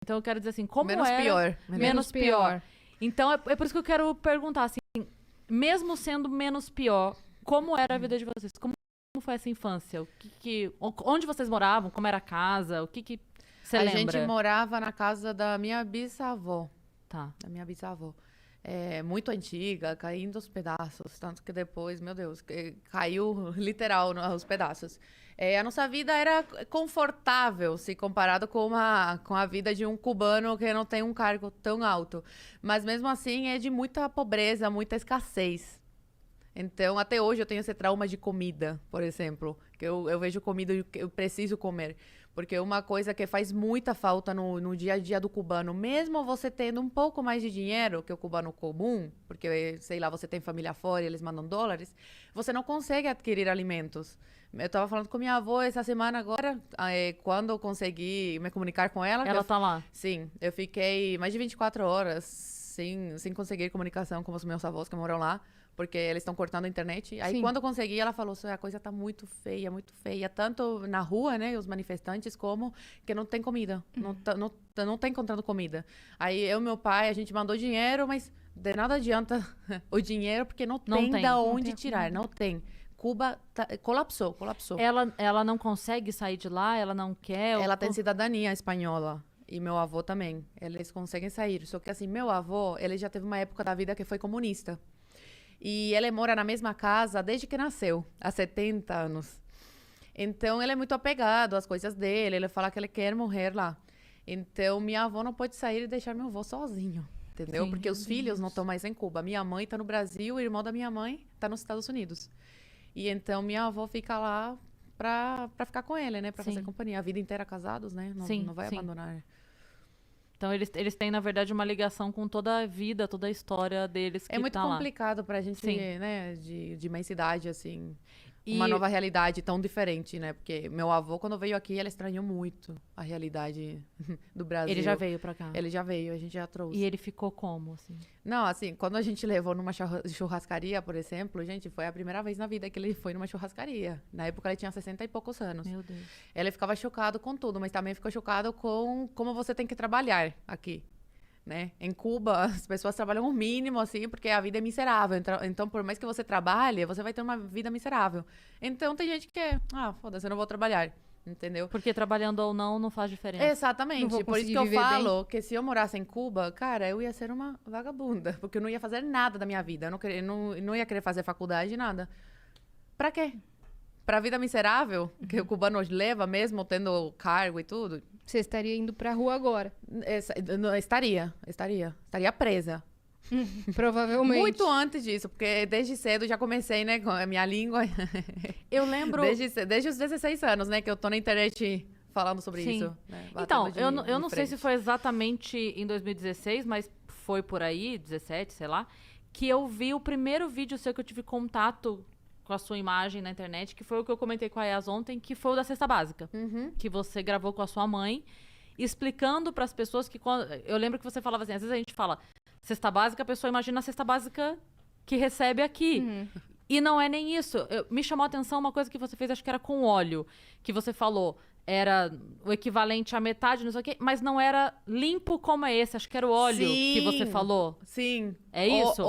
Então eu quero dizer assim, como Menos era... pior. Menos pior. Então é por isso que eu quero perguntar, assim, mesmo sendo menos pior, como era a vida de vocês? Como foi essa infância? Onde vocês moravam? Como era a casa? O que você lembra? A gente morava na casa da minha bisavó. Tá. Da minha bisavó. Muito antiga, caindo aos pedaços. Tanto que depois, meu Deus, caiu literal aos pedaços. A nossa vida era confortável, se comparado com a vida de um cubano que não tem um cargo tão alto. Mas mesmo assim é de muita pobreza, muita escassez. Então, até hoje eu tenho esse trauma de comida, por exemplo. Que eu vejo comida e eu preciso comer. Porque uma coisa que faz muita falta no dia a dia do cubano, mesmo você tendo um pouco mais de dinheiro que o cubano comum, porque, sei lá, você tem família fora e eles mandam dólares, você não consegue adquirir alimentos. Eu estava falando com minha avó essa semana agora, quando eu consegui me comunicar com ela. Ela tá lá? Sim, eu fiquei mais de 24 horas sem conseguir comunicação com os meus avós que moram lá. Porque eles estão cortando a internet. Aí, quando eu consegui, ela falou, a coisa tá muito feia, tanto na rua, né, os manifestantes, como que não tem comida, não tá encontrando comida. Aí, eu e meu pai, a gente mandou dinheiro, mas de nada adianta o dinheiro, porque não tem da onde tirar, não tem. Cuba colapsou. Ela não consegue sair de lá? Ela não quer? Ela tem cidadania espanhola. E meu avô também. Eles conseguem sair. Só que, assim, meu avô, ele já teve uma época da vida que foi comunista. E ele mora na mesma casa desde que nasceu, há 70 anos. Então, ele é muito apegado às coisas dele, ele fala que ele quer morrer lá. Então, minha avó não pode sair e deixar meu avô sozinho, entendeu? Sim, porque os filhos não estão mais em Cuba. Minha mãe está no Brasil, o irmão da minha mãe está nos Estados Unidos. E então, minha avó fica lá para ficar com ele, né? Para fazer companhia. A vida inteira casados, né? Não vai abandonar. Então, eles têm, na verdade, uma ligação com toda a vida, toda a história deles que É muito tá complicado pra gente, né, de uma cidade, assim, E- uma nova realidade tão diferente, né? Porque meu avô, quando veio aqui, ele estranhou muito a realidade do Brasil. Ele já veio pra cá. Ele já veio, a gente já trouxe. E ele ficou como, assim? Não, assim, quando a gente levou numa churrascaria, por exemplo, gente, foi a primeira vez na vida que ele foi numa churrascaria. Na época, ele tinha 60 e poucos anos. Meu Deus. Ele ficava chocado com tudo, mas também ficou chocado com como você tem que trabalhar aqui, né? Em Cuba, as pessoas trabalham o mínimo, assim, porque a vida é miserável. Então, por mais que você trabalhe, você vai ter uma vida miserável. Então, tem gente que foda-se, eu não vou trabalhar. Entendeu? Porque trabalhando ou não faz diferença. Exatamente. Por isso que eu falo que se eu morasse em Cuba, cara, eu ia ser uma vagabunda. Porque eu não ia fazer nada da minha vida. Eu não ia querer fazer faculdade, nada. Pra quê? Pra vida miserável, que o cubano leva, mesmo tendo cargo e tudo. Você estaria indo pra rua agora. Estaria presa. Provavelmente. Muito antes disso, porque desde cedo já comecei, né, com a minha língua. Eu lembro... Desde os 16 anos, né, que eu tô na internet falando sobre isso. Né, então, eu não sei se foi exatamente em 2016, mas foi por aí, 17, sei lá, que eu vi o primeiro vídeo seu que eu tive contato com a sua imagem na internet, que foi o que eu comentei com a Yas ontem, que foi o da Cesta Básica. Que você gravou com a sua mãe, explicando para as pessoas que... Eu lembro que você falava assim, às vezes a gente fala cesta básica, a pessoa imagina a cesta básica que recebe aqui. E não é nem isso. Me chamou a atenção uma coisa que você fez, acho que era com óleo, que você falou, era o equivalente à metade, não sei o quê, mas não era limpo como é esse, acho que era o óleo que você falou. Sim. É isso?